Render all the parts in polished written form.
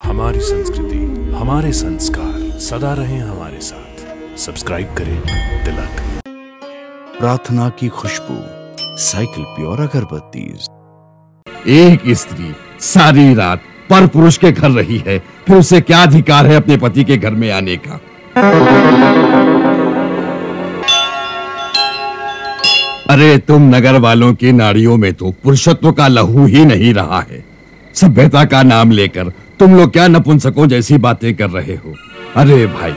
हमारी संस्कृति, हमारे संस्कार सदा रहें हमारे साथ। सब्सक्राइब करें तिलक। प्रार्थना की खुशबू, साइकिल प्योर अगरबत्ती। एक स्त्री सारी रात पर पुरुष के घर रही है, फिर उसे क्या अधिकार है अपने पति के घर में आने का? अरे तुम नगर वालों की नाड़ियों में तो पुरुषत्व का लहू ही नहीं रहा है। सभ्यता का नाम लेकर तुम लोग क्या नपुंसकों जैसी बातें कर रहे हो? अरे भाई,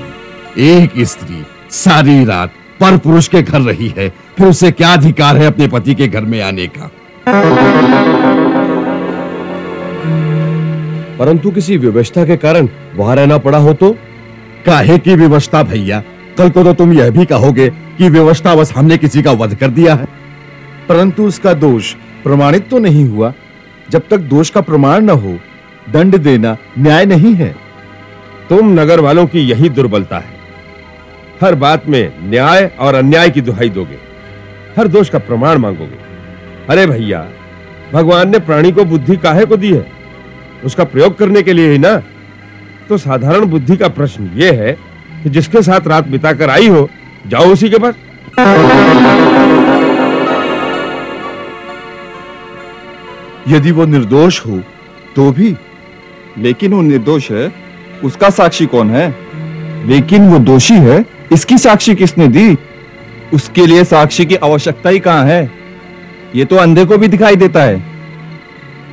एक स्त्री सारी रात पर पुरुष के घर रही है, फिर उसे क्या अधिकार है अपने पति के घर में आने का? परंतु किसी व्यवस्था के कारण वहां रहना पड़ा हो तो? काहे की व्यवस्था भैया? कल को तो तुम यह भी कहोगे कि व्यवस्था बस हमने किसी का वध कर दिया है। परंतु उसका दोष प्रमाणित तो नहीं हुआ। जब तक दोष का प्रमाण न हो, दंड देना न्याय नहीं है। तुम नगर वालों की यही दुर्बलता है। हर बात में न्याय और अन्याय की दुहाई दोगे, हर दोष का प्रमाण मांगोगे। अरे भैया, भगवान ने प्राणी को बुद्धि काहे को दी है? उसका प्रयोग करने के लिए ही ना। तो साधारण बुद्धि का प्रश्न यह है कि जिसके साथ रात बिताकर आई हो, जाओ उसी के पास। यदि वो निर्दोष हो तो भी। लेकिन वो निर्दोष है, उसका साक्षी कौन है? लेकिन वो दोषी है, इसकी साक्षी किसने दी? उसके लिए साक्षी की आवश्यकता ही कहां है? ये तो अंधे को भी दिखाई देता है।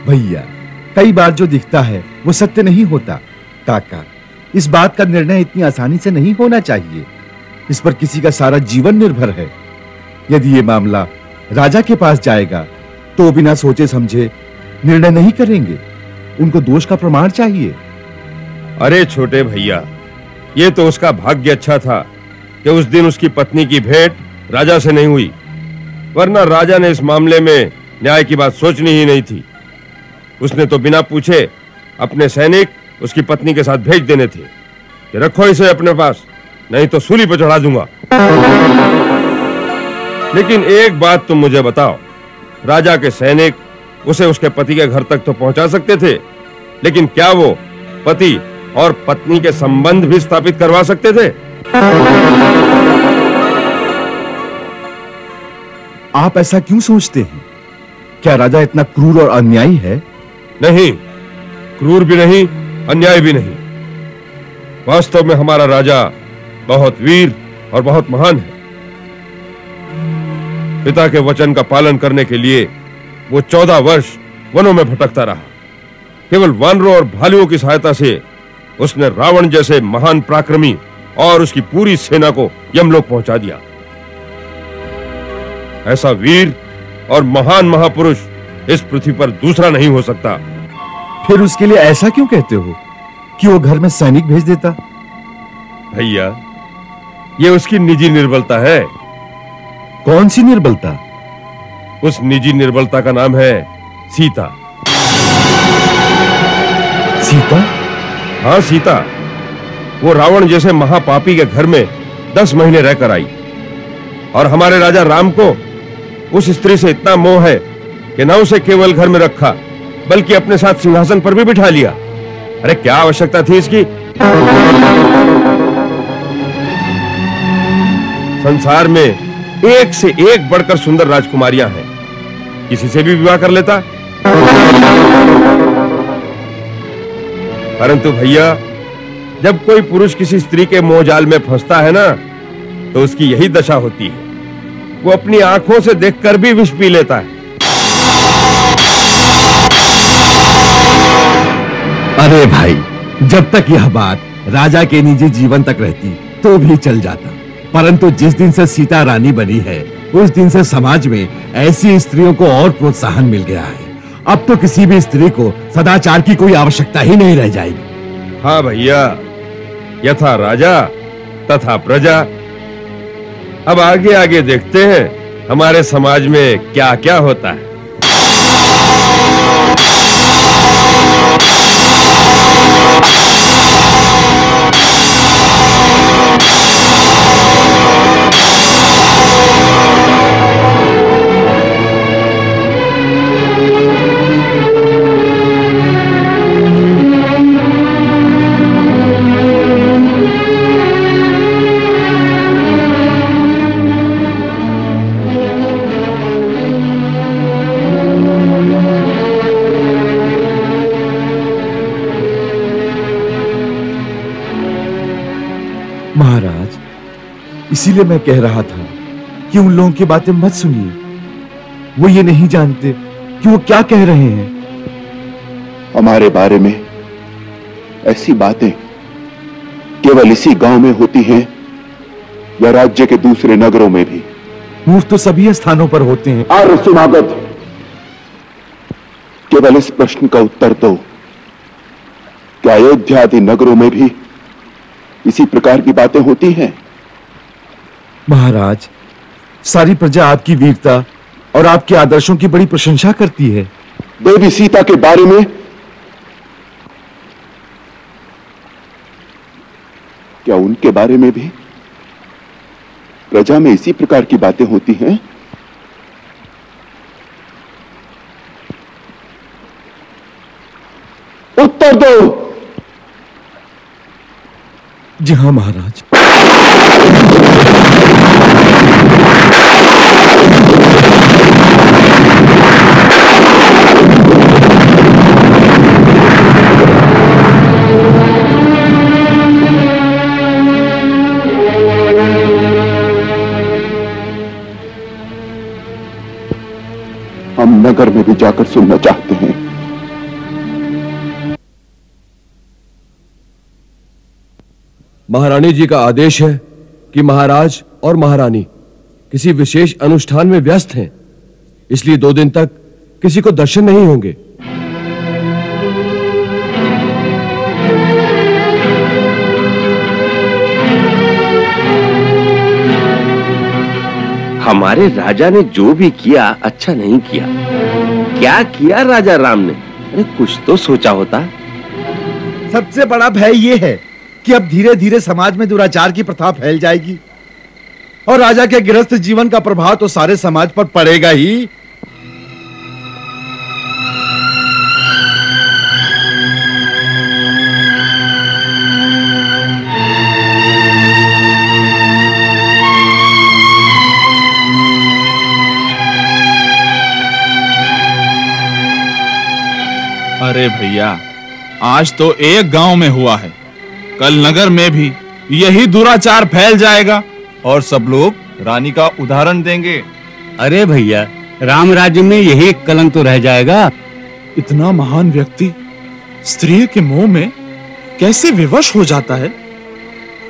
भैया, कई बार जो दिखता है वो सत्य नहीं होता। काका, इस बात का निर्णय इतनी आसानी से नहीं होना चाहिए। इस पर किसी का सारा जीवन निर्भर है। यदि ये मामला राजा के पास जाएगा तो बिना सोचे समझे निर्णय नहीं करेंगे। उनको दोष का प्रमाण चाहिए। अरे छोटे भैया, ये तो उसका भाग्य अच्छा था कि उस दिन उसकी पत्नी की भेंट राजा से नहीं हुई, वरना राजा ने इस मामले में न्याय की बात सोचनी ही नहीं थी। उसने तो बिना पूछे अपने सैनिक उसकी पत्नी के साथ भेज देने थे कि रखो इसे अपने पास, नहीं तो सूली पर चढ़ा दूंगा। लेकिन एक बात तुम मुझे बताओ, राजा के सैनिक उसे उसके पति के घर तक तो पहुंचा सकते थे, लेकिन क्या वो पति और पत्नी के संबंध भी स्थापित करवा सकते थे? आप ऐसा क्यों सोचते हैं? क्या राजा इतना क्रूर और अन्यायी है? नहीं, क्रूर भी नहीं, अन्याय भी नहीं। वास्तव में हमारा राजा बहुत वीर और बहुत महान है। पिता के वचन का पालन करने के लिए वो 14 वर्ष वनों में भटकता रहा। केवल वानरों और भालुओं की सहायता से उसने रावण जैसे महान पराक्रमी और उसकी पूरी सेना को यमलोक पहुंचा दिया। ऐसा वीर और महान महापुरुष इस पृथ्वी पर दूसरा नहीं हो सकता। फिर उसके लिए ऐसा क्यों कहते हो कि वो घर में सैनिक भेज देता? भैया, ये उसकी निजी निर्बलता है। कौन सी निर्बलता? उस निजी निर्बलता का नाम है सीता। सीता? हाँ, सीता। वो रावण जैसे महापापी के घर में 10 महीने रहकर आई, और हमारे राजा राम को उस स्त्री से इतना मोह है कि न उसे केवल घर में रखा, बल्कि अपने साथ सिंहासन पर भी बिठा लिया। अरे क्या आवश्यकता थी इसकी? संसार में एक से एक बढ़कर सुंदर राजकुमारियां हैं, किसी से भी विवाह कर लेता। परंतु भैया, जब कोई पुरुष किसी स्त्री के मोहजाल में फंसता है ना, तो उसकी यही दशा होती है। वो अपनी आंखों से देखकर भी विष पी लेता है। अरे भाई, जब तक यह बात राजा के निजी जीवन तक रहती तो भी चल जाता, परंतु जिस दिन से सीता रानी बनी है, उस दिन से समाज में ऐसी स्त्रियों को और प्रोत्साहन मिल गया है। अब तो किसी भी स्त्री को सदाचार की कोई आवश्यकता ही नहीं रह जाएगी। हाँ भैया, यथा राजा तथा प्रजा। अब आगे आगे देखते हैं हमारे समाज में क्या क्या होता है। महाराज, इसीलिए मैं कह रहा था कि उन लोगों की बातें मत सुनिए। वो ये नहीं जानते कि वो क्या कह रहे हैं। हमारे बारे में ऐसी बातें केवल इसी गांव में होती हैं या राज्य के दूसरे नगरों में भी? मूर्ख तो सभी स्थानों पर होते हैं। आर्य सुनागत, केवल इस प्रश्न का उत्तर दो, क्या अयोध्या आदि नगरों में भी इसी प्रकार की बातें होती हैं? महाराज, सारी प्रजा आपकी वीरता और आपके आदर्शों की बड़ी प्रशंसा करती है। देवी सीता के बारे में क्या उनके बारे में भी प्रजा में इसी प्रकार की बातें होती हैं? उत्तर दो। जी हाँ महाराज। हम नगर में भी जाकर सुनना चाहते हैं। महारानी जी का आदेश है कि महाराज और महारानी किसी विशेष अनुष्ठान में व्यस्त हैं, इसलिए 2 दिन तक किसी को दर्शन नहीं होंगे। हमारे राजा ने जो भी किया अच्छा नहीं किया। क्या किया राजा राम ने? अरे कुछ तो सोचा होता। सबसे बड़ा भय यह है कि अब धीरे धीरे समाज में दुराचार की प्रथा फैल जाएगी और राजा के गृहस्थ जीवन का प्रभाव तो सारे समाज पर पड़ेगा ही। अरे भैया, आज तो एक गांव में हुआ है, कल नगर में भी यही दुराचार फैल जाएगा और सब लोग रानी का उदाहरण देंगे। अरे भैया, राम राज्य में यही कलंक तो रह जाएगा। इतना महान व्यक्ति स्त्री के मोह में कैसे विवश हो जाता है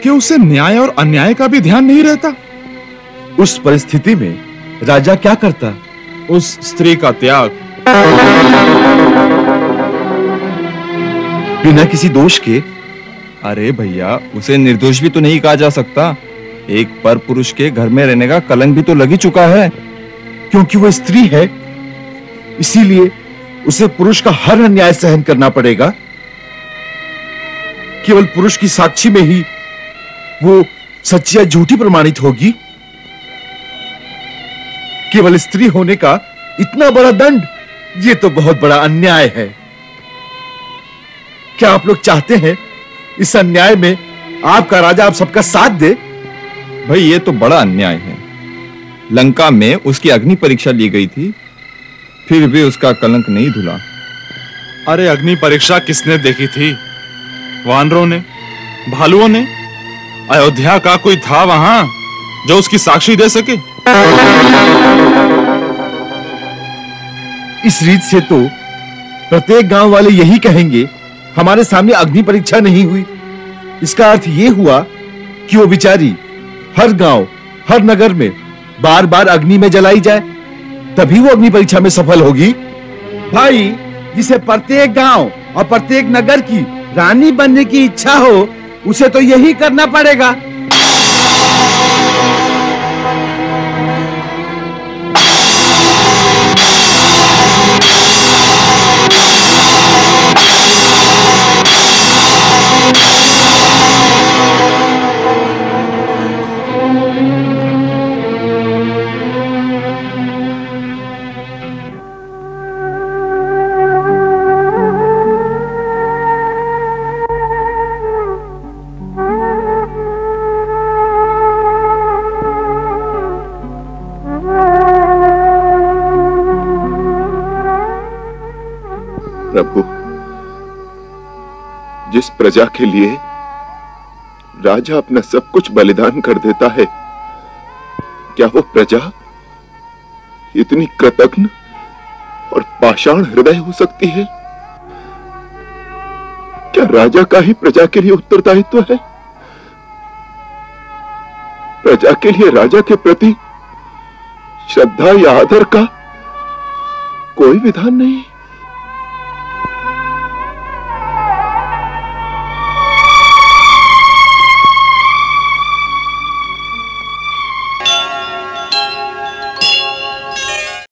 कि उसे न्याय और अन्याय का भी ध्यान नहीं रहता। उस परिस्थिति में राजा क्या करता? उस स्त्री का त्याग बिना किसी दोष के। अरे भैया, उसे निर्दोष भी तो नहीं कहा जा सकता। एक पर पुरुष के घर में रहने का कलंक भी तो लग ही चुका है। क्योंकि वो स्त्री है, इसीलिए उसे पुरुष का हर अन्याय सहन करना पड़ेगा। केवल पुरुष की साक्षी में ही वो सच्ची या झूठी प्रमाणित होगी। केवल स्त्री होने का इतना बड़ा दंड, ये तो बहुत बड़ा अन्याय है। क्या आप लोग चाहते हैं इस अन्याय में आपका राजा आप सबका साथ दे? भाई, ये तो बड़ा अन्याय है। लंका में उसकी अग्नि परीक्षा ली गई थी, फिर भी उसका कलंक नहीं धुला। अरे अग्नि परीक्षा किसने देखी थी? वानरों ने, भालुओं ने? अयोध्या का कोई था वहां जो उसकी साक्षी दे सके? इस रीत से तो प्रत्येक गांव वाले यही कहेंगे, हमारे सामने अग्नि परीक्षा नहीं हुई। इसका अर्थ यह हुआ कि वो बेचारी हर गांव, हर नगर में बार बार अग्नि में जलाई जाए, तभी वो अग्नि परीक्षा में सफल होगी। भाई, जिसे प्रत्येक गांव और प्रत्येक नगर की रानी बनने की इच्छा हो, उसे तो यही करना पड़ेगा। प्रभु, जिस प्रजा के लिए राजा अपना सब कुछ बलिदान कर देता है, क्या वो प्रजा इतनी कृतघ्न और पाषाण हृदय हो सकती है? क्या राजा का ही प्रजा के लिए उत्तरदायित्व है? प्रजा के लिए राजा के प्रति श्रद्धा या आदर का कोई विधान नहीं?